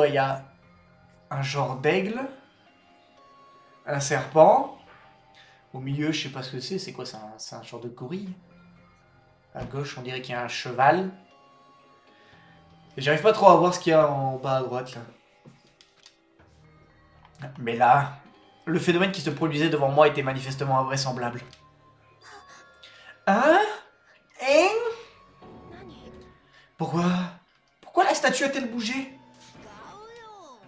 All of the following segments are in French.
quoi? Il y a un genre d'aigle, un serpent. Au milieu, je sais pas ce que c'est. C'est quoi? C'est un genre de gorille. À gauche, on dirait qu'il y a un cheval. Et j'arrive pas trop à voir ce qu'il y a en bas à droite, là. Mais là, le phénomène qui se produisait devant moi était manifestement invraisemblable. Hein? Hein? Pourquoi la statue a-t-elle bougé?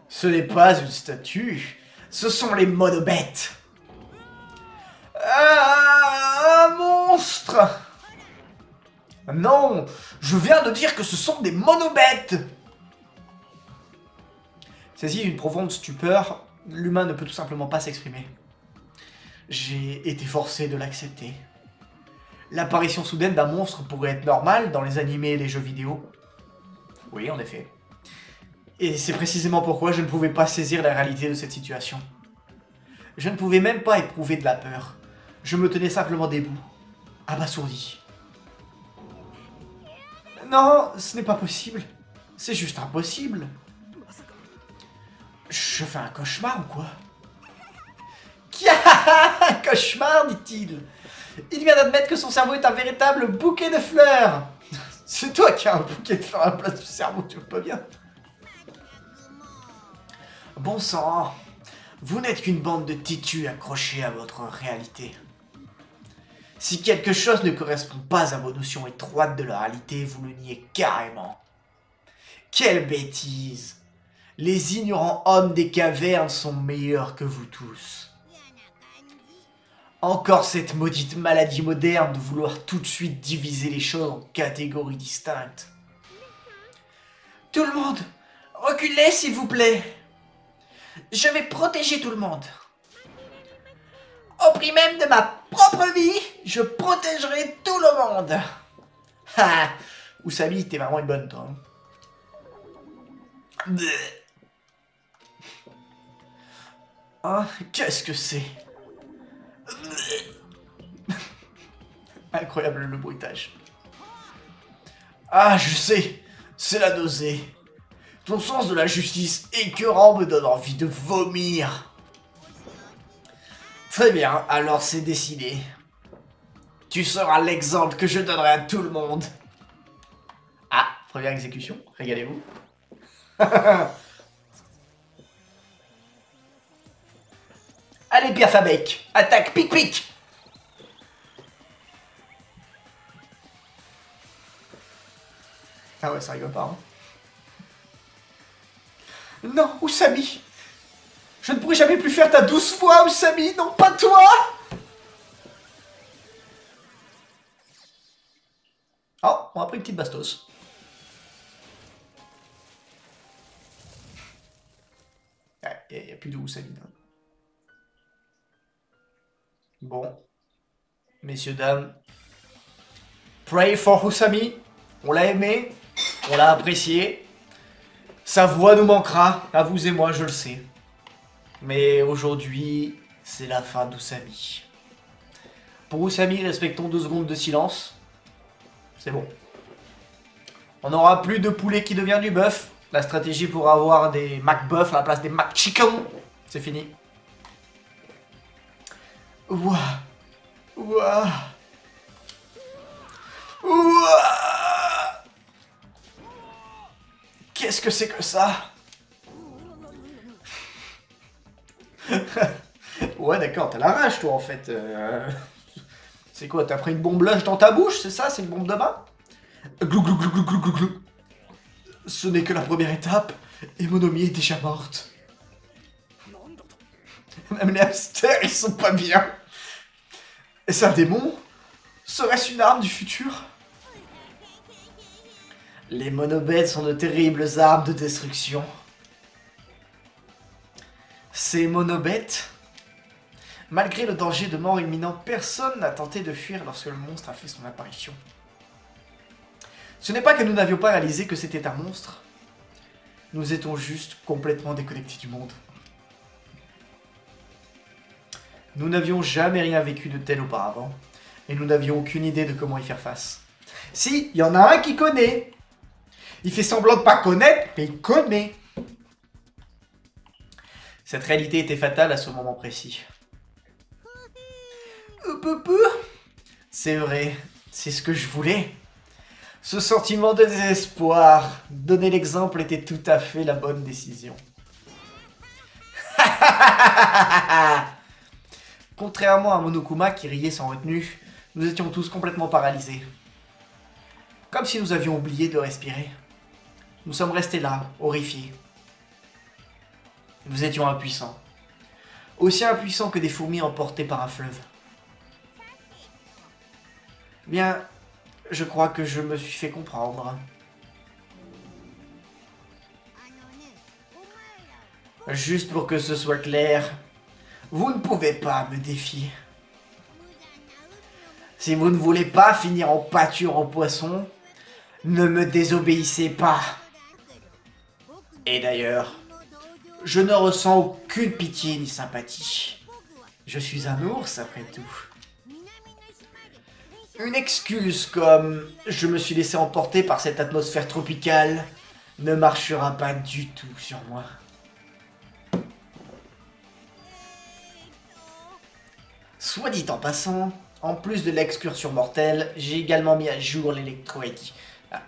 Ce n'est pas une statue, ce sont les monobêtes. Ah, un monstre! Non, je viens de dire que ce sont des monobêtes. Saisi d'une profonde stupeur, l'humain ne peut tout simplement pas s'exprimer. J'ai été forcé de l'accepter. L'apparition soudaine d'un monstre pourrait être normale dans les animés et les jeux vidéo. Oui, en effet. Et c'est précisément pourquoi je ne pouvais pas saisir la réalité de cette situation. Je ne pouvais même pas éprouver de la peur. Je me tenais simplement debout, abasourdi. Non, ce n'est pas possible. C'est juste impossible. Je fais un cauchemar ou quoi? Un cauchemar, dit-il. Il vient d'admettre que son cerveau est un véritable bouquet de fleurs. C'est toi qui as un bouquet de fleurs à la place du cerveau, tu veux pas bien? Bon sang, vous n'êtes qu'une bande de titus accrochés à votre réalité. Si quelque chose ne correspond pas à vos notions étroites de la réalité, vous le niez carrément. Quelle bêtise! Les ignorants hommes des cavernes sont meilleurs que vous tous. Encore cette maudite maladie moderne de vouloir tout de suite diviser les choses en catégories distinctes. Tout le monde, reculez s'il vous plaît. Je vais protéger tout le monde. Au prix même de ma propre vie, je protégerai tout le monde. Ha! Usami, t'es vraiment une bonne, toi. Hein? Qu'est-ce que c'est? Incroyable le bruitage. Ah, je sais, c'est la nausée. Ton sens de la justice écœurant me donne envie de vomir. Très bien, alors c'est décidé. Tu seras l'exemple que je donnerai à tout le monde. Ah, première exécution, régalez-vous. Allez, Pierre Fabec, attaque, pic pic. Ah ouais, ça rigole pas, hein. Non, Usami. Je ne pourrai jamais plus faire ta douce voix, Usami. Non, pas toi. Oh, on a pris une petite bastos. Il n'y a plus de Usami. Hein. Bon. Messieurs, dames. Pray for Usami. On l'a aimé. On l'a apprécié. Sa voix nous manquera, à vous et moi, je le sais. Mais aujourd'hui, c'est la fin d'Usami. Pour Usami, respectons 2 secondes de silence. C'est bon. On n'aura plus de poulet qui devient du bœuf. La stratégie pour avoir des McBuff à la place des McChicken, c'est fini. Ouah. Ouah. Ouah. Qu'est-ce que c'est que ça? Ouais, d'accord, t'as la rage, toi, en fait. C'est quoi, t'as pris une bombe lush dans ta bouche, c'est ça? C'est une bombe de bain? Glou glou glou glou glou glou glou. Ce n'est que la première étape, et Monomi est déjà morte. Même les hamsters, ils sont pas bien. Est-ce un démon? Serait-ce une arme du futur? Les monobêtes sont de terribles armes de destruction. Ces monobêtes, malgré le danger de mort imminent, personne n'a tenté de fuir lorsque le monstre a fait son apparition. Ce n'est pas que nous n'avions pas réalisé que c'était un monstre. Nous étions juste complètement déconnectés du monde. Nous n'avions jamais rien vécu de tel auparavant, et nous n'avions aucune idée de comment y faire face. Si, il y en a un qui connaît. Il fait semblant de pas connaître, mais il connaît. Cette réalité était fatale à ce moment précis. C'est vrai, c'est ce que je voulais. Ce sentiment de désespoir, donner l'exemple était tout à fait la bonne décision. Contrairement à Monokuma qui riait sans retenue, nous étions tous complètement paralysés. Comme si nous avions oublié de respirer. Nous sommes restés là, horrifiés. Nous étions impuissants. Aussi impuissants que des fourmis emportées par un fleuve. Bien, je crois que je me suis fait comprendre. Juste pour que ce soit clair, vous ne pouvez pas me défier. Si vous ne voulez pas finir en pâture en poisson, ne me désobéissez pas. Et d'ailleurs, je ne ressens aucune pitié ni sympathie. Je suis un ours après tout. Une excuse comme « je me suis laissé emporter par cette atmosphère tropicale » ne marchera pas du tout sur moi. Soit dit en passant, en plus de l'excursion mortelle, j'ai également mis à jour l'électro-ID.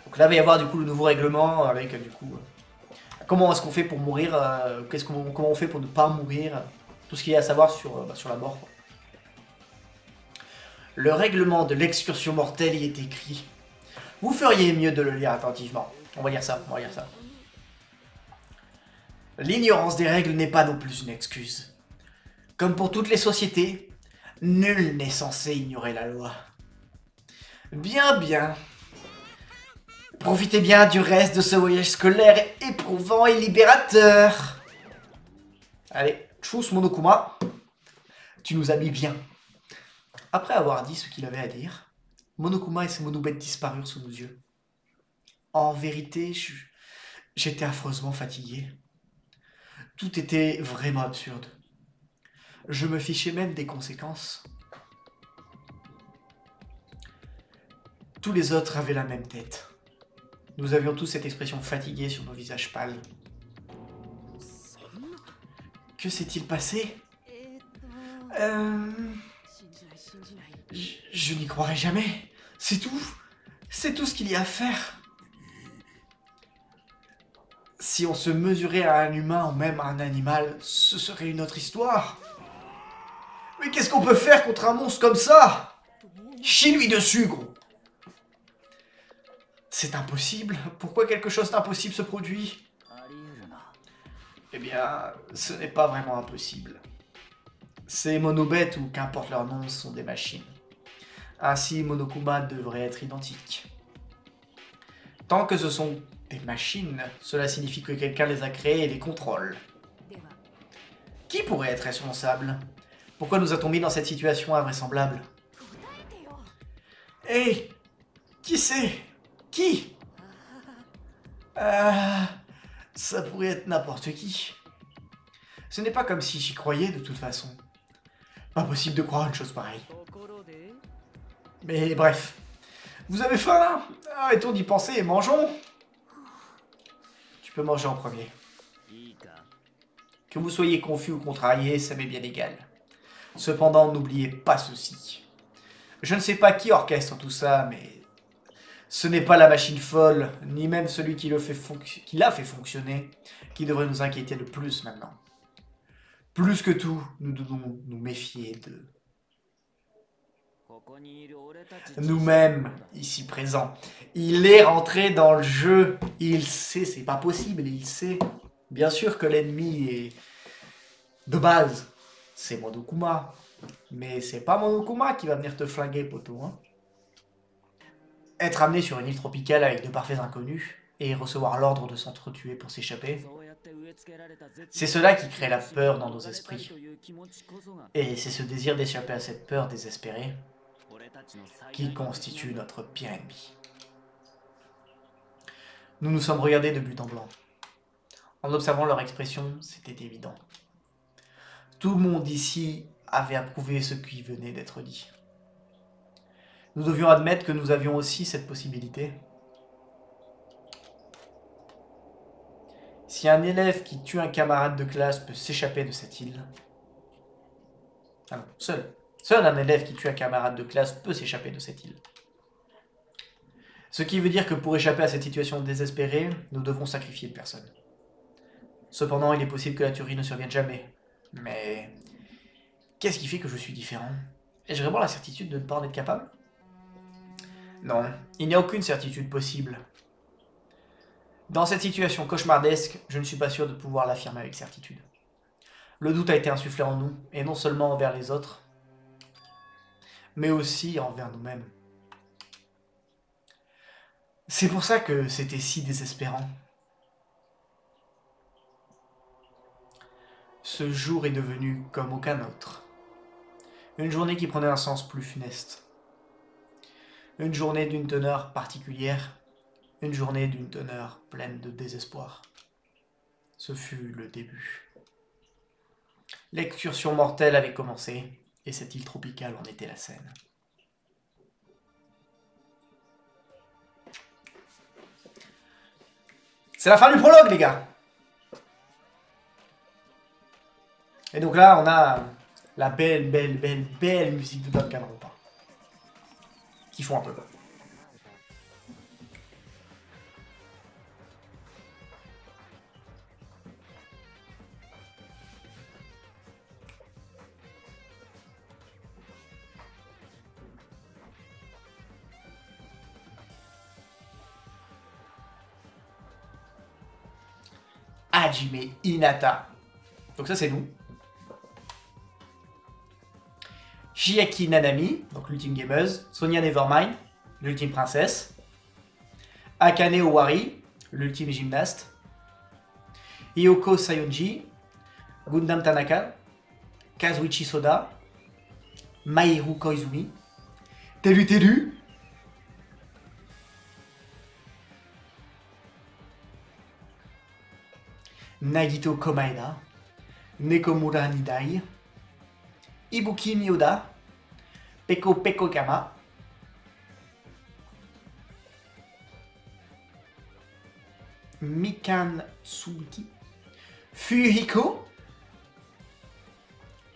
Donc là, il va y avoir du coup le nouveau règlement avec du coup... comment est-ce qu'on fait pour mourir, comment on fait pour ne pas mourir, tout ce qu'il y a à savoir sur, sur la mort. Le règlement de l'excursion mortelle y est écrit. Vous feriez mieux de le lire attentivement. On va lire ça, on va lire ça. L'ignorance des règles n'est pas non plus une excuse. Comme pour toutes les sociétés, nul n'est censé ignorer la loi. Bien, bien. Profitez bien du reste de ce voyage scolaire éprouvant et libérateur. Allez, tchuss Monokuma. Tu nous as mis bien. Après avoir dit ce qu'il avait à dire, Monokuma et ses monobêtes disparurent sous nos yeux. En vérité, j'étais affreusement fatigué. Tout était vraiment absurde. Je me fichais même des conséquences. Tous les autres avaient la même tête. Nous avions tous cette expression fatiguée sur nos visages pâles. Que s'est-il passé? Je n'y croirai jamais. C'est tout. C'est tout ce qu'il y a à faire. Si on se mesurait à un humain ou même à un animal, ce serait une autre histoire. Mais qu'est-ce qu'on peut faire contre un monstre comme ça? Chie-lui dessus, gros. C'est impossible. Pourquoi quelque chose d'impossible se produit? Eh bien, ce n'est pas vraiment impossible. Ces monobêtes, ou qu'importe leur nom, sont des machines. Ainsi, Monokuma devrait être identique. Tant que ce sont des machines, cela signifie que quelqu'un les a créées et les contrôle. Qui pourrait être responsable? Pourquoi nous a-t-on mis dans cette situation invraisemblable? Hé! Qui c'est? Qui? Ça pourrait être n'importe qui. Ce n'est pas comme si j'y croyais de toute façon. Pas possible de croire une chose pareille. Mais bref. Vous avez faim là? Arrêtons d'y penser et mangeons. Tu peux manger en premier. Que vous soyez confus ou contrariés, ça m'est bien égal. Cependant, n'oubliez pas ceci. Je ne sais pas qui orchestre tout ça, mais ce n'est pas la machine folle, ni même celui qui l'a fait fonctionner, qui devrait nous inquiéter le plus maintenant. Plus que tout, nous devons nous méfier de nous-mêmes, ici présents. Il est rentré dans le jeu, il sait, c'est pas possible, il sait. Bien sûr que l'ennemi est de base, c'est Monokuma. Mais c'est pas Monokuma qui va venir te flinguer, poteau. Hein. Être amené sur une île tropicale avec de parfaits inconnus et recevoir l'ordre de s'entretuer pour s'échapper, c'est cela qui crée la peur dans nos esprits. Et c'est ce désir d'échapper à cette peur désespérée qui constitue notre pire ennemi. Nous nous sommes regardés de but en blanc. En observant leur expression, c'était évident. Tout le monde ici avait approuvé ce qui venait d'être dit. Nous devions admettre que nous avions aussi cette possibilité. Si un élève qui tue un camarade de classe peut s'échapper de cette île... Ah non, seul un élève qui tue un camarade de classe peut s'échapper de cette île. Ce qui veut dire que pour échapper à cette situation désespérée, nous devons sacrifier une personne. Cependant, il est possible que la tuerie ne survienne jamais. Mais qu'est-ce qui fait que je suis différent? Ai-je vraiment la certitude de ne pas en être capable? Non, il n'y a aucune certitude possible. Dans cette situation cauchemardesque, je ne suis pas sûr de pouvoir l'affirmer avec certitude. Le doute a été insufflé en nous, et non seulement envers les autres, mais aussi envers nous-mêmes. C'est pour ça que c'était si désespérant. Ce jour est devenu comme aucun autre. Une journée qui prenait un sens plus funeste. Une journée d'une teneur particulière. Une journée d'une teneur pleine de désespoir. Ce fut le début. L'excursion mortelle avait commencé, et cette île tropicale en était la scène. C'est la fin du prologue, les gars. Et donc là, on a la belle musique de Danganronpa. Qui font un peu. Hajime Hinata. Donc ça, c'est nous. Chiaki Nanami, donc l'ultime gameuse. Sonia Nevermind, l'ultime princesse. Akane Owari, l'ultime gymnaste. Hyoko Sayonji, Gundam Tanaka. Kazuichi Soda. Mahiru Koizumi. Teru. Nagito Komaeda. Nekomura Nidai. Ibuki Miyoda, Peko Kama, Mikan Subuki, Fuyuhiko,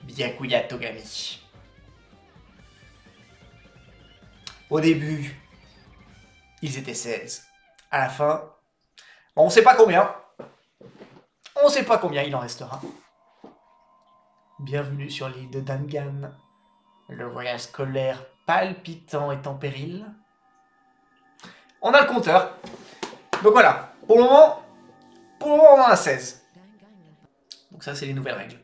Byakuya Togami. Au début, ils étaient 16. À la fin, on ne sait pas combien. On ne sait pas combien il en restera. Bienvenue sur l'île de Dangan. Le voyage scolaire palpitant est en péril. On a le compteur. Donc voilà. Pour le moment, on en a 16. Donc ça, c'est les nouvelles règles.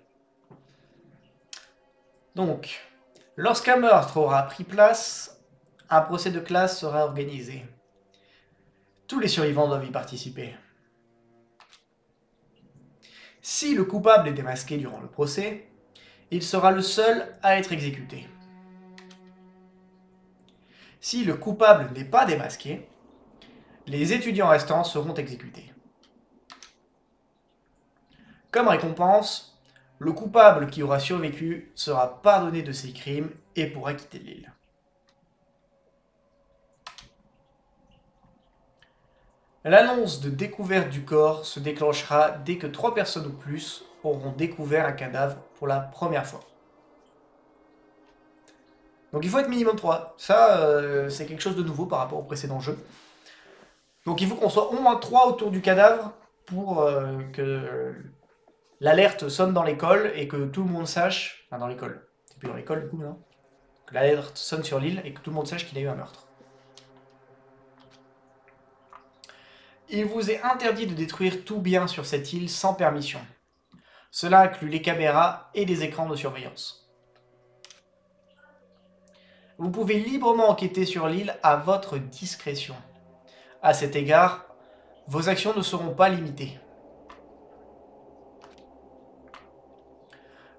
Donc, lorsqu'un meurtre aura pris place, un procès de classe sera organisé. Tous les survivants doivent y participer. Si le coupable est démasqué durant le procès, il sera le seul à être exécuté. Si le coupable n'est pas démasqué, les étudiants restants seront exécutés. Comme récompense, le coupable qui aura survécu sera pardonné de ses crimes et pourra quitter l'île. L'annonce de découverte du corps se déclenchera dès que 3 personnes ou plus auront découvert un cadavre pour la première fois. Donc il faut être minimum 3. Ça, c'est quelque chose de nouveau par rapport au précédent jeu. Donc il faut qu'on soit au moins 3 autour du cadavre pour que l'alerte sonne dans l'école et que tout le monde sache... Enfin, dans l'école. C'est plus dans l'école du coup, non? Que l'alerte sonne sur l'île et que tout le monde sache qu'il y a eu un meurtre. Il vous est interdit de détruire tout bien sur cette île sans permission. Cela inclut les caméras et les écrans de surveillance. Vous pouvez librement enquêter sur l'île à votre discrétion. À cet égard, vos actions ne seront pas limitées.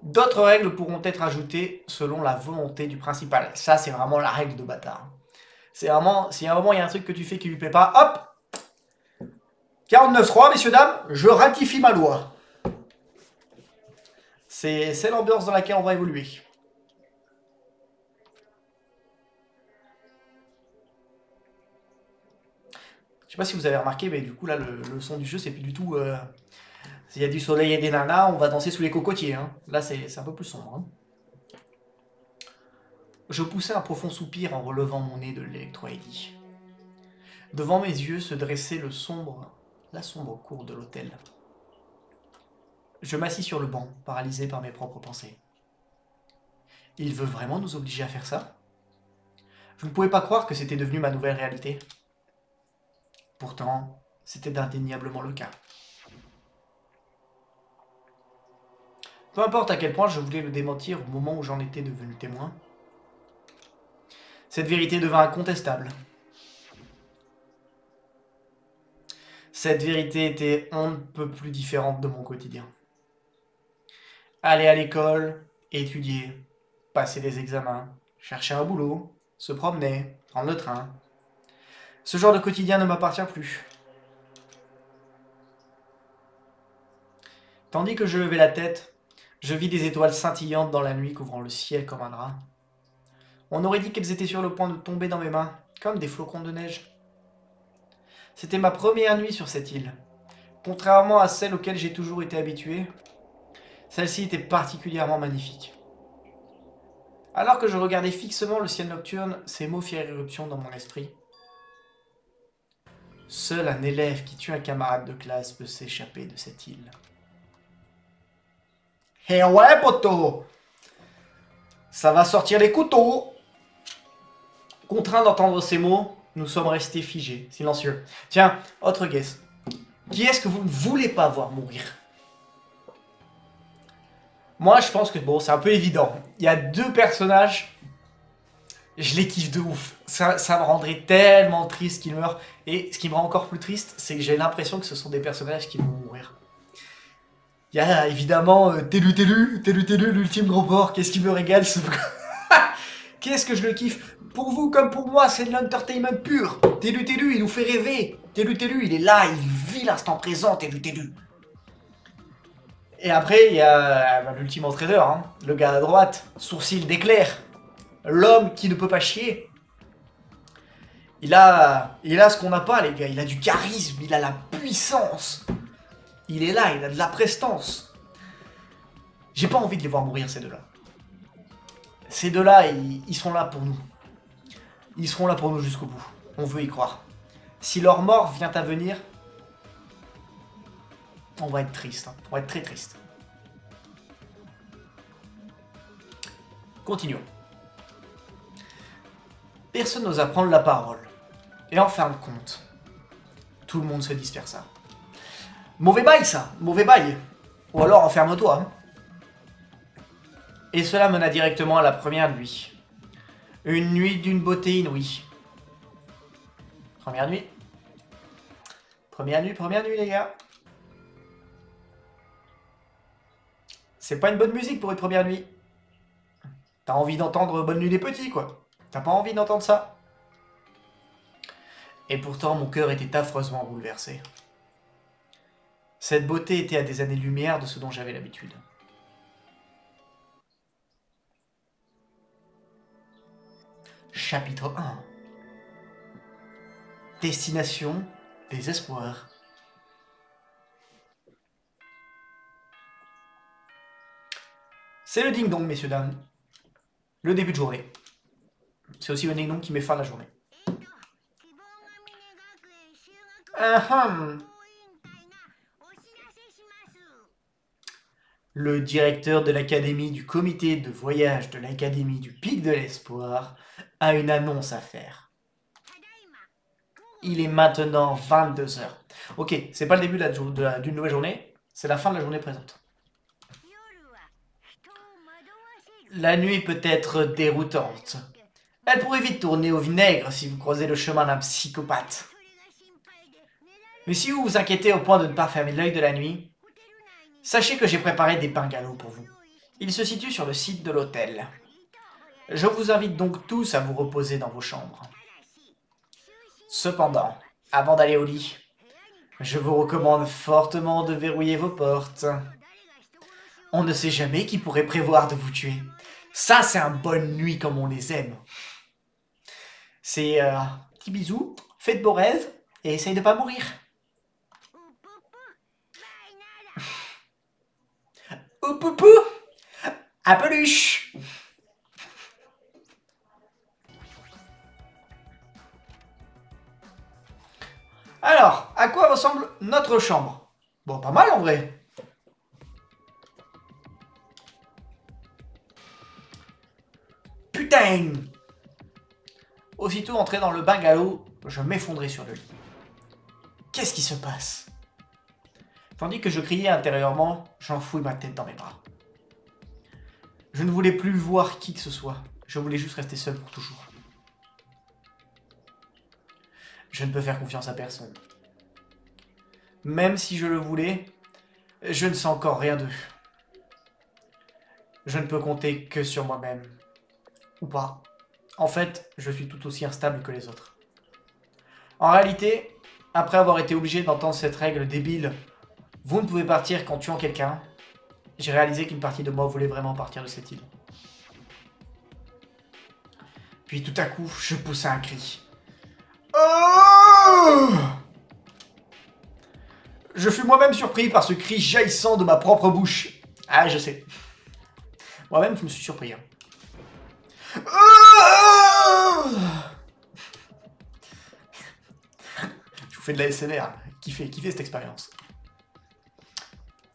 D'autres règles pourront être ajoutées selon la volonté du principal. Ça, c'est vraiment la règle de bâtard. C'est vraiment, si à un moment il y a un truc que tu fais qui lui plaît pas, hop! 49.3, messieurs, dames, je ratifie ma loi. C'est l'ambiance dans laquelle on va évoluer. Je sais pas si vous avez remarqué, mais du coup là le son du jeu c'est plus du tout S'il y a du soleil et des nanas, on va danser sous les cocotiers. Hein. Là, c'est un peu plus sombre. Hein. Je poussai un profond soupir en relevant mon nez de l'électro-ID. Devant mes yeux se dressait la sombre cour de l'hôtel. Je m'assis sur le banc, paralysé par mes propres pensées. Il veut vraiment nous obliger à faire ça? Je ne pouvais pas croire que c'était devenu ma nouvelle réalité. Pourtant, c'était indéniablement le cas. Peu importe à quel point je voulais le démentir au moment où j'en étais devenu témoin, cette vérité devint incontestable. Cette vérité était on ne peut plus différente de mon quotidien. Aller à l'école, étudier, passer des examens, chercher un boulot, se promener, prendre le train. Ce genre de quotidien ne m'appartient plus. Tandis que je levais la tête, je vis des étoiles scintillantes dans la nuit couvrant le ciel comme un drap. On aurait dit qu'elles étaient sur le point de tomber dans mes mains, comme des flocons de neige. C'était ma première nuit sur cette île. Contrairement à celle auxquelles j'ai toujours été habitué, celle-ci était particulièrement magnifique. Alors que je regardais fixement le ciel nocturne, ces mots firent irruption dans mon esprit. Seul un élève qui tue un camarade de classe peut s'échapper de cette île. Eh ouais, poteau! Ça va sortir les couteaux! Contraint d'entendre ces mots, nous sommes restés figés, silencieux. Tiens, autre guess. Qui est-ce que vous ne voulez pas voir mourir? Moi, je pense que bon, c'est un peu évident. Il y a deux personnages, je les kiffe de ouf. Ça me rendrait tellement triste qu'ils meurent. Et ce qui me rend encore plus triste, c'est que j'ai l'impression que ce sont des personnages qui vont mourir. Il y a évidemment Télu, l'ultime gros porc. Qu'est-ce qui me régale ce... Qu'est-ce que je le kiffe. Pour vous comme pour moi, c'est de l'entertainment pur. Télu, il nous fait rêver. Télu, il est là, il vit l'instant présent, Télu. Et après, il y a l'ultime entraîneur, hein, le gars à droite, sourcil d'éclair. L'homme qui ne peut pas chier. Il a ce qu'on n'a pas, les gars. Il a du charisme, il a la puissance. Il est là, il a de la prestance. J'ai pas envie de les voir mourir, ces deux-là. Ces deux-là, ils sont là pour nous. Ils seront là pour nous jusqu'au bout. On veut y croire. Si leur mort vient à venir, on va être triste. Hein. On va être très triste. Continuons. Personne n'osa prendre la parole. Et en fin de compte, tout le monde se dispersa. Mauvais bail ça, mauvais bail. Ou alors enferme-toi. Hein. Et cela mena directement à la première nuit. Une nuit d'une beauté inouïe. Première nuit. Première nuit les gars. C'est pas une bonne musique pour une première nuit. T'as envie d'entendre Bonne nuit les petits quoi. T'as pas envie d'entendre ça. Et pourtant mon cœur était affreusement bouleversé. Cette beauté était à des années-lumière de ce dont j'avais l'habitude. Chapitre 1. Destination désespoir. C'est le ding-dong, messieurs, dames. Le début de journée. C'est aussi le ding-dong qui met fin à la journée. Le directeur de l'académie du comité de voyage de l'académie du Pic de l'Espoir a une annonce à faire. Il est maintenant 22 h. Ok, c'est pas le début d'une nouvelle journée, c'est la fin de la journée présente. La nuit peut être déroutante. Elle pourrait vite tourner au vinaigre si vous croisez le chemin d'un psychopathe. Mais si vous vous inquiétez au point de ne pas fermer l'œil de la nuit, sachez que j'ai préparé des bungalows pour vous. Ils se situent sur le site de l'hôtel. Je vous invite donc tous à vous reposer dans vos chambres. Cependant, avant d'aller au lit, je vous recommande fortement de verrouiller vos portes. On ne sait jamais qui pourrait prévoir de vous tuer. Ça, c'est un bonne nuit comme on les aime. C'est petit bisou, faites beaux rêves et essaye de pas mourir. Poupou, à peluche. Alors, à quoi ressemble notre chambre? Bon, pas mal en vrai. Putain! Aussitôt entré dans le bungalow, je m'effondrais sur le lit. Qu'est-ce qui se passe? Tandis que je criais intérieurement, j'enfouis ma tête dans mes bras. Je ne voulais plus voir qui que ce soit. Je voulais juste rester seul pour toujours. Je ne peux faire confiance à personne. Même si je le voulais, je ne sais encore rien d'eux. Je ne peux compter que sur moi-même. Ou pas. En fait, je suis tout aussi instable que les autres. En réalité, après avoir été obligé d'entendre cette règle débile, vous ne pouvez partir qu'en tuant quelqu'un, j'ai réalisé qu'une partie de moi voulait vraiment partir de cette île. Puis tout à coup, je poussai un cri. Oh! Je fus moi-même surpris par ce cri jaillissant de ma propre bouche. Ah, je sais. Moi-même, je me suis surpris. Hein. Oh! Je vous fais de la SMR. Kiffez cette expérience.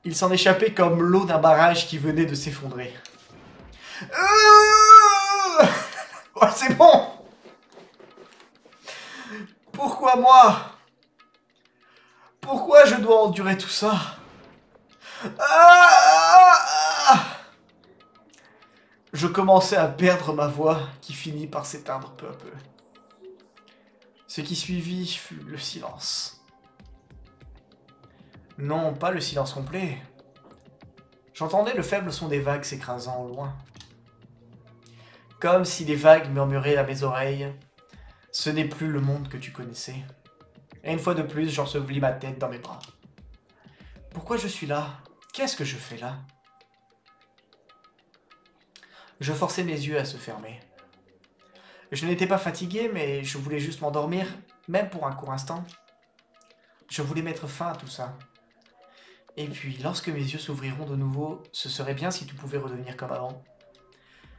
Il s'en échappait comme l'eau d'un barrage qui venait de s'effondrer. Oh, c'est bon! Pourquoi moi? Pourquoi je dois endurer tout ça? Je commençais à perdre ma voix qui finit par s'éteindre peu à peu. Ce qui suivit fut le silence. Non, pas le silence complet. J'entendais le faible son des vagues s'écrasant au loin. Comme si les vagues murmuraient à mes oreilles. Ce n'est plus le monde que tu connaissais. Et une fois de plus, j'ensevelis ma tête dans mes bras. Pourquoi je suis là? Qu'est-ce que je fais là? Je forçais mes yeux à se fermer. Je n'étais pas fatigué, mais je voulais juste m'endormir, même pour un court instant. Je voulais mettre fin à tout ça. Et puis, lorsque mes yeux s'ouvriront de nouveau, ce serait bien si tu pouvais redevenir comme avant.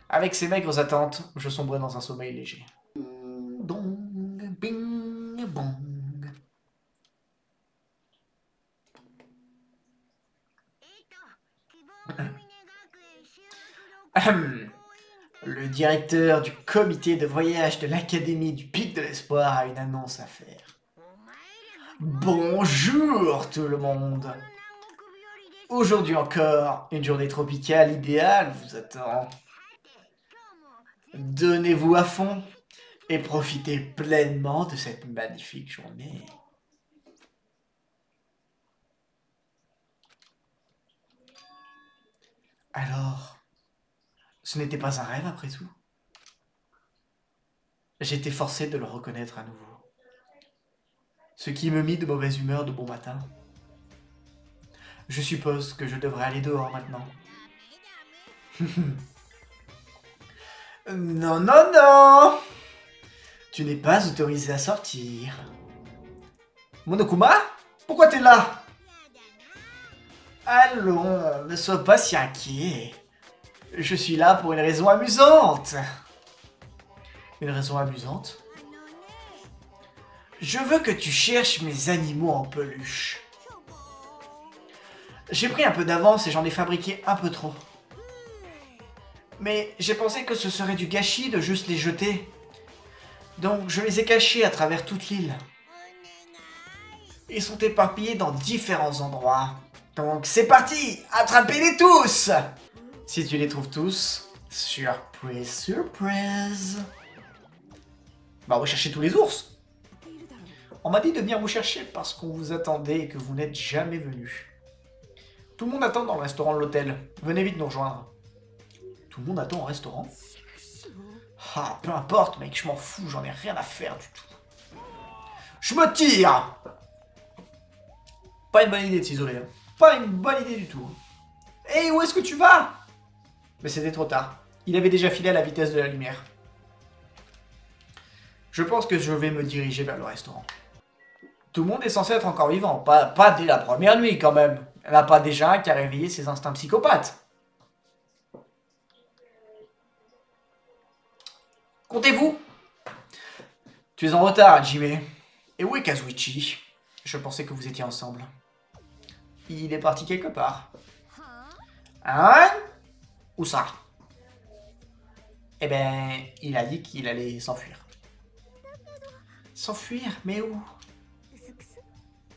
Avec ces maigres attentes, je sombrais dans un sommeil léger. Dong, bing, bong. Le directeur du comité de voyage de l'Académie du Pic de l'Espoir a une annonce à faire. Bonjour tout le monde! Aujourd'hui encore, une journée tropicale idéale vous attend. Donnez-vous à fond et profitez pleinement de cette magnifique journée. Alors, ce n'était pas un rêve après tout. J'étais forcé de le reconnaître à nouveau. Ce qui me mit de mauvaise humeur de bon matin. Je suppose que je devrais aller dehors maintenant. Non, non, non! Tu n'es pas autorisé à sortir. Monokuma? Pourquoi t'es là? Allons, ne sois pas si inquiet. Je suis là pour une raison amusante. Une raison amusante? Je veux que tu cherches mes animaux en peluche. J'ai pris un peu d'avance et j'en ai fabriqué un peu trop. Mais j'ai pensé que ce serait du gâchis de juste les jeter. Donc je les ai cachés à travers toute l'île. Ils sont éparpillés dans différents endroits. Donc c'est parti, attrapez-les tous! Si tu les trouves tous, surprise, surprise. Bah on va chercher tous les ours. On m'a dit de venir vous chercher parce qu'on vous attendait et que vous n'êtes jamais venu. Tout le monde attend dans le restaurant de l'hôtel. Venez vite nous rejoindre. Tout le monde attend au restaurant? Ah, peu importe mec, je m'en fous, j'en ai rien à faire du tout. Je me tire! Pas une bonne idée de s'isoler. Hein. Pas une bonne idée du tout. Hé, où est-ce que tu vas? Mais c'était trop tard. Il avait déjà filé à la vitesse de la lumière. Je pense que je vais me diriger vers le restaurant. Tout le monde est censé être encore vivant. Pas dès la première nuit, quand même. Il n'y en a pas déjà un qui a réveillé ses instincts psychopathes. Comptez-vous? Tu es en retard, Hajime. Et où est Kazuichi? Je pensais que vous étiez ensemble. Il est parti quelque part. Hein? Où ça? Eh ben, il a dit qu'il allait s'enfuir. S'enfuir? Mais où?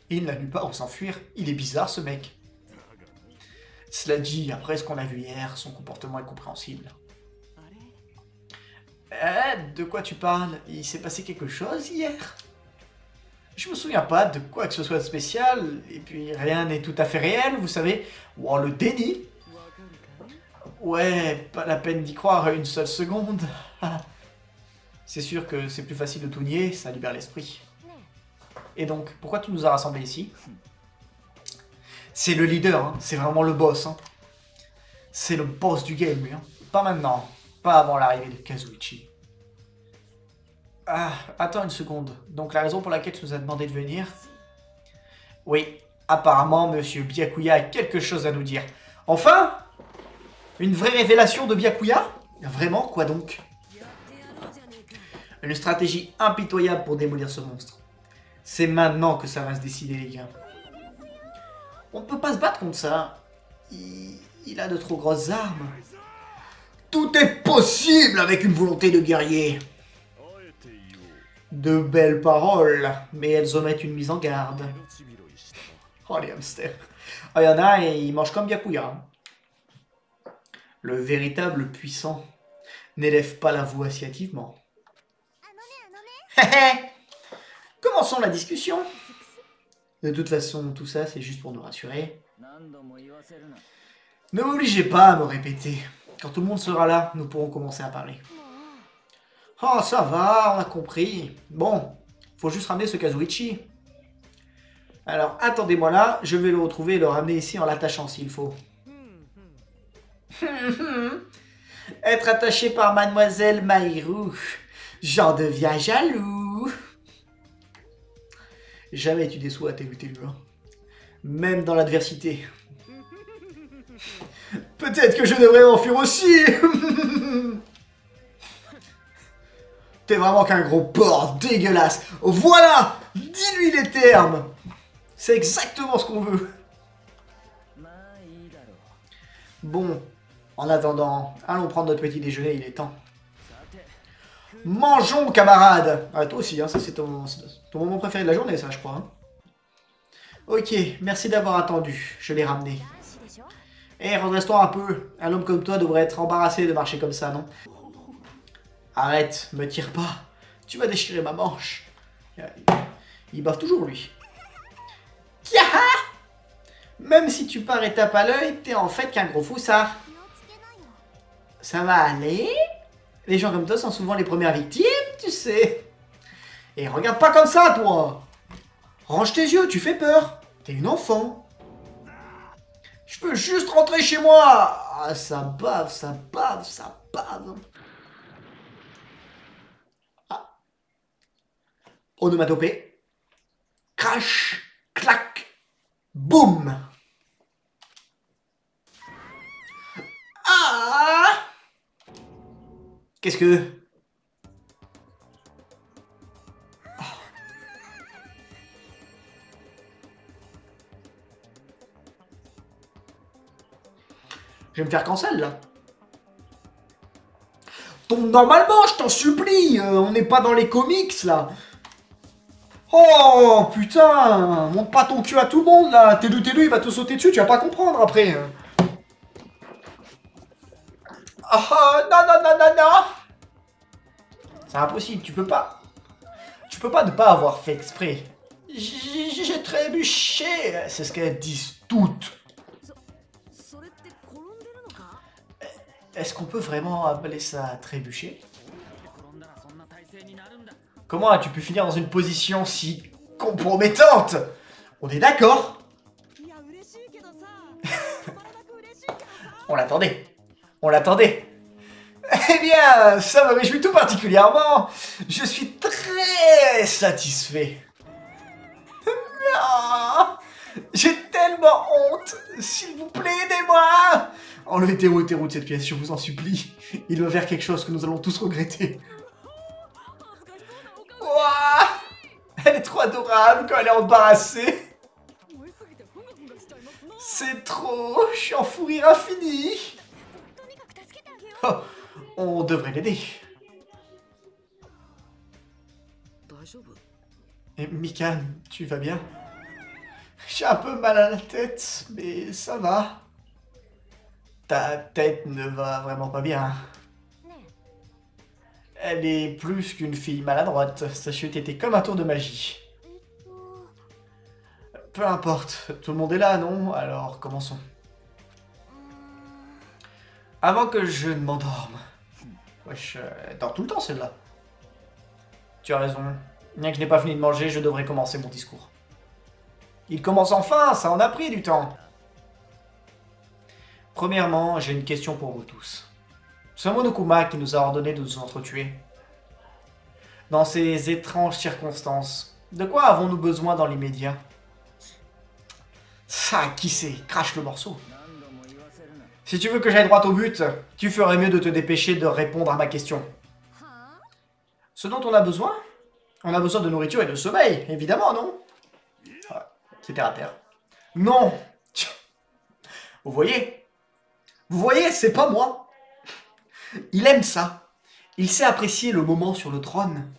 Il n'a nulle part où s'enfuir. Il est bizarre, ce mec. Cela dit, après ce qu'on a vu hier, son comportement est compréhensible. De quoi tu parles? Il s'est passé quelque chose hier? Je me souviens pas de quoi que ce soit de spécial, et puis rien n'est tout à fait réel, vous savez. Wow, le déni! Ouais, pas la peine d'y croire une seule seconde. C'est sûr que c'est plus facile de tout nier, ça libère l'esprit. Et donc, pourquoi tu nous as rassemblés ici? C'est le leader, hein. C'est vraiment le boss. Hein. C'est le boss du game, lui. Hein. Pas maintenant, pas avant l'arrivée de Kazuichi. Ah, attends une seconde. Donc la raison pour laquelle tu nous as demandé de venir... Oui, apparemment, Monsieur Byakuya a quelque chose à nous dire. Enfin? Une vraie révélation de Byakuya? Vraiment, quoi donc? Une stratégie impitoyable pour démolir ce monstre. C'est maintenant que ça va se décider, les gars. On ne peut pas se battre contre ça. Il a de trop grosses armes. Tout est possible avec une volonté de guerrier. De belles paroles, mais elles omettent une mise en garde. Oh, les hamsters. Oh, il y en a et ils mangent comme Byakuya. Le véritable puissant n'élève pas la voix si hâtivement. Commençons la discussion. De toute façon, tout ça, c'est juste pour nous rassurer. Ne m'obligez pas à me répéter. Quand tout le monde sera là, nous pourrons commencer à parler. Oh, ça va, on a compris. Bon, faut juste ramener ce Kazuichi. Alors, attendez-moi là, je vais le retrouver et le ramener ici en l'attachant s'il faut. Être attaché par Mademoiselle Maïru, j'en deviens jaloux. Jamais tu déçois tes hein. Même dans l'adversité. Peut-être que je devrais m'enfuir aussi. T'es vraiment qu'un gros porc dégueulasse. Voilà. Dis-lui les termes. C'est exactement ce qu'on veut. Bon, en attendant, allons prendre notre petit déjeuner, il est temps. Mangeons, camarades. Ah, toi aussi, hein, ça c'est ton moment préféré de la journée, ça, je crois. Hein. Ok, merci d'avoir attendu. Je l'ai ramené. Eh, redresse-toi un peu. Un homme comme toi devrait être embarrassé de marcher comme ça, non? Arrête, me tire pas. Tu vas déchirer ma manche. Il bave toujours, lui. Kiaha! Même si tu parais tape à l'œil, t'es en fait qu'un gros foussard. Ça va aller? Les gens comme toi sont souvent les premières victimes, tu sais. Et regarde pas comme ça, toi. Range tes yeux, tu fais peur. T'es une enfant. Je peux juste rentrer chez moi. Ah, ça bave, ça bave, ça bave. Ah. Onomatopée. Crash, clac, boum. Ah! Qu'est-ce que... Oh. Je vais me faire cancel, là. Tombe normalement, je t'en supplie. On n'est pas dans les comics, là. Oh, putain. Monte pas ton cul à tout le monde, là. T'es-le, il va te sauter dessus, tu vas pas comprendre, après. Ah, non, non, non, non, non. C'est impossible, tu peux pas. Tu peux pas ne pas avoir fait exprès. J'ai trébuché. C'est ce qu'elles disent toutes. Est-ce qu'on peut vraiment appeler ça trébucher? Comment as-tu pu finir dans une position si compromettante? On est d'accord? On l'attendait. On l'attendait. Eh bien, ça me réjouit tout particulièrement. Je suis très satisfait. Non, j'ai tellement honte. S'il vous plaît, aidez-moi. Enlevez Théo de cette pièce, je vous en supplie. Il va faire quelque chose que nous allons tous regretter. trop adorable quand elle est embarrassée. C'est trop, je suis en fou rire infini. Oh, on devrait l'aider. Et Mikan, tu vas bien? J'ai un peu mal à la tête, mais ça va. Ta tête ne va vraiment pas bien. Elle est plus qu'une fille maladroite. Sa chute était comme un tour de magie. Peu importe, tout le monde est là, non? Alors, commençons. Avant que je ne m'endorme. Wesh, elle dort tout le temps, celle-là. Tu as raison. Bien que je n'ai pas fini de manger, je devrais commencer mon discours. Il commence enfin, ça en a pris du temps. Premièrement, j'ai une question pour vous tous. C'est Monokuma qui nous a ordonné de nous entretuer. Dans ces étranges circonstances, de quoi avons-nous besoin dans l'immédiat? Ça, qui sait? Crache le morceau. Si tu veux que j'aille droit au but, tu ferais mieux de te dépêcher de répondre à ma question. Ce dont on a besoin? On a besoin de nourriture et de sommeil, évidemment, non? C'est terre à terre. Non! Vous voyez? Vous voyez, c'est pas moi. Il aime ça. Il sait apprécier le moment sur le trône.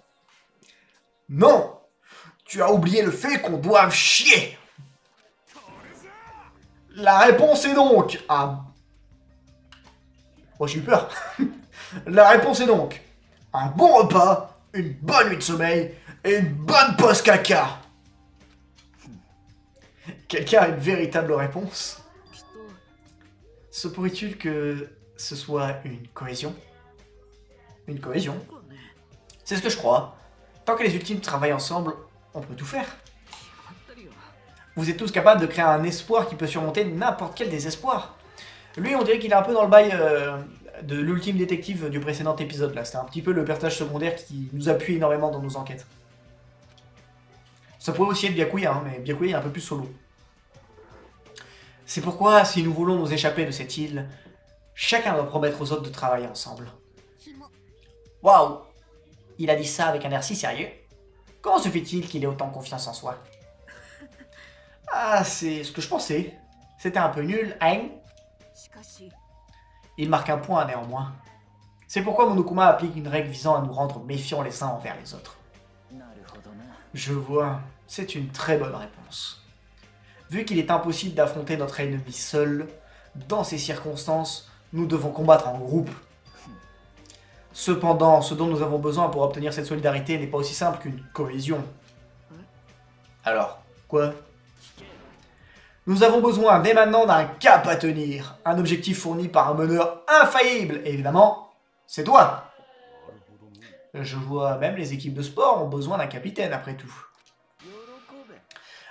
Non! Tu as oublié le fait qu'on doive chier. La réponse est donc un... Oh, j'ai eu peur. La réponse est donc un bon repas, une bonne nuit de sommeil et une bonne pause caca. Quelqu'un a une véritable réponse? Se pourrait-il que ce soit une cohésion? Une cohésion? C'est ce que je crois. Tant que les ultimes travaillent ensemble, on peut tout faire. Vous êtes tous capables de créer un espoir qui peut surmonter n'importe quel désespoir. Lui, on dirait qu'il est un peu dans le bail de l'ultime détective du précédent épisode. Là, c'était un petit peu le personnage secondaire qui nous appuie énormément dans nos enquêtes. Ça pourrait aussi être Byakuya, hein, mais Byakuya est un peu plus solo. C'est pourquoi, si nous voulons nous échapper de cette île, chacun doit promettre aux autres de travailler ensemble. Waouh! Il a dit ça avec un air si sérieux. Comment se fait-il qu'il ait autant confiance en soi? Ah, c'est ce que je pensais. C'était un peu nul, hein? Il marque un point néanmoins. C'est pourquoi Monokuma applique une règle visant à nous rendre méfiants les uns envers les autres. Je vois, c'est une très bonne réponse. Vu qu'il est impossible d'affronter notre ennemi seul, dans ces circonstances, nous devons combattre en groupe. Cependant, ce dont nous avons besoin pour obtenir cette solidarité n'est pas aussi simple qu'une cohésion. Alors, quoi? Nous avons besoin dès maintenant d'un cap à tenir, un objectif fourni par un meneur infaillible, et évidemment, c'est toi. Je vois même les équipes de sport ont besoin d'un capitaine après tout.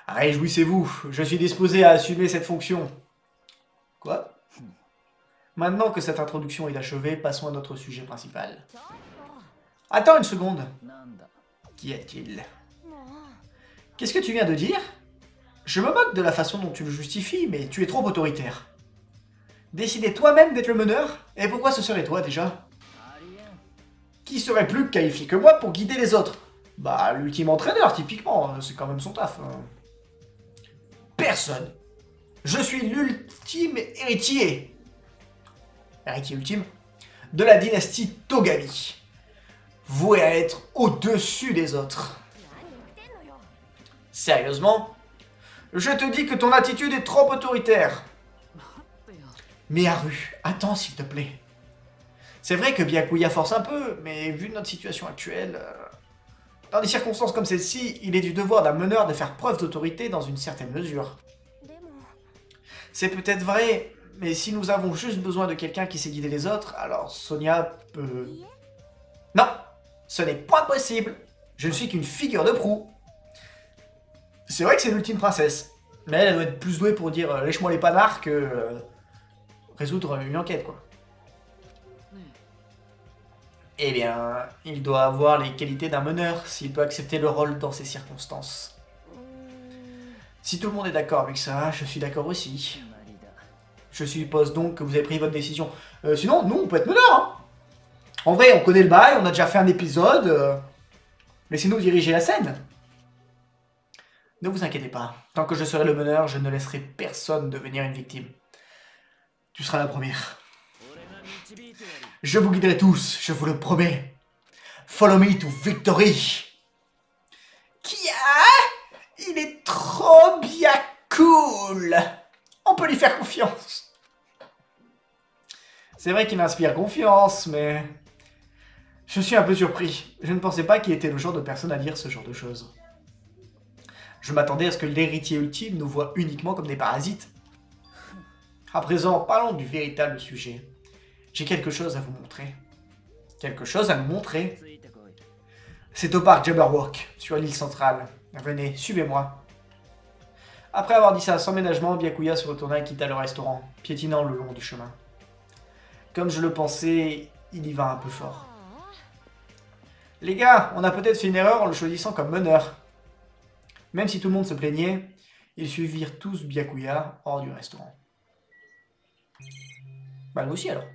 Réjouissez-vous, je suis disposé à assumer cette fonction. Quoi? Maintenant que cette introduction est achevée, passons à notre sujet principal. Attends une seconde. Qu'y a-t-il? Qu'est-ce que tu viens de dire? Je me moque de la façon dont tu le justifies, mais tu es trop autoritaire. Décider toi-même d'être le meneur? Et pourquoi ce serait toi déjà? Qui serait plus qualifié que moi pour guider les autres? Bah, l'ultime entraîneur, typiquement, c'est quand même son taf. Personne. Je suis l'ultime héritier. Héritier ultime de la dynastie Togami. Voué à être au-dessus des autres. Sérieusement? Je te dis que ton attitude est trop autoritaire. Miharu, attends s'il te plaît. C'est vrai que Byakuya force un peu, mais vu notre situation actuelle, dans des circonstances comme celle-ci, il est du devoir d'un meneur de faire preuve d'autorité dans une certaine mesure. C'est peut-être vrai, mais si nous avons juste besoin de quelqu'un qui sait guider les autres, alors Sonia peut... Non, ce n'est pas possible. Je ne suis qu'une figure de proue. C'est vrai que c'est l'ultime princesse, mais elle doit être plus douée pour dire lèche-moi les panards que résoudre une enquête, quoi. Eh bien, il doit avoir les qualités d'un meneur s'il peut accepter le rôle dans ces circonstances. Si tout le monde est d'accord avec ça, je suis d'accord aussi. Je suppose donc que vous avez pris votre décision. Sinon, nous, on peut être meneur, hein. En vrai, on connaît le bail, on a déjà fait un épisode. Laissez-nous diriger la scène. Ne vous inquiétez pas, tant que je serai le meneur, je ne laisserai personne devenir une victime. Tu seras la première. Je vous guiderai tous, je vous le promets. Follow me to victory. Kia, il est trop bien cool. On peut lui faire confiance. C'est vrai qu'il m'inspire confiance, mais je suis un peu surpris. Je ne pensais pas qu'il était le genre de personne à dire ce genre de choses. Je m'attendais à ce que l'héritier ultime nous voie uniquement comme des parasites. À présent, parlons du véritable sujet. J'ai quelque chose à vous montrer. Quelque chose à nous montrer. C'est au parc Jabberwock, sur l'île centrale. Venez, suivez-moi. Après avoir dit ça sans ménagement, Byakuya se retourna et quitta le restaurant, piétinant le long du chemin. Comme je le pensais, il y va un peu fort. Les gars, on a peut-être fait une erreur en le choisissant comme meneur. Même si tout le monde se plaignait, ils suivirent tous Byakuya hors du restaurant. Bah nous aussi alors.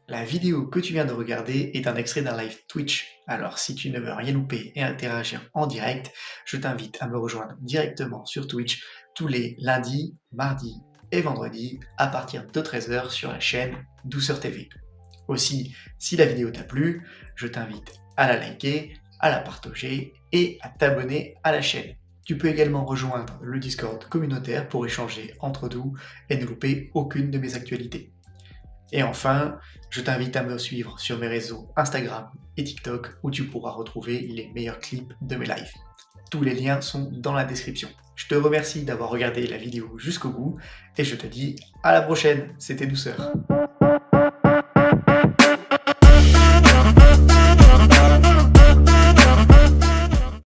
La vidéo que tu viens de regarder est un extrait d'un live Twitch. Alors si tu ne veux rien louper et interagir en direct, je t'invite à me rejoindre directement sur Twitch tous les lundis, mardis et vendredis à partir de 13h sur la chaîne Douceur TV. Aussi, si la vidéo t'a plu, je t'invite à la liker, à la partager et à t'abonner à la chaîne. Tu peux également rejoindre le Discord communautaire pour échanger entre nous et ne louper aucune de mes actualités. Et enfin, je t'invite à me suivre sur mes réseaux Instagram et TikTok où tu pourras retrouver les meilleurs clips de mes lives. Tous les liens sont dans la description. Je te remercie d'avoir regardé la vidéo jusqu'au bout et je te dis à la prochaine, c'était Douceur.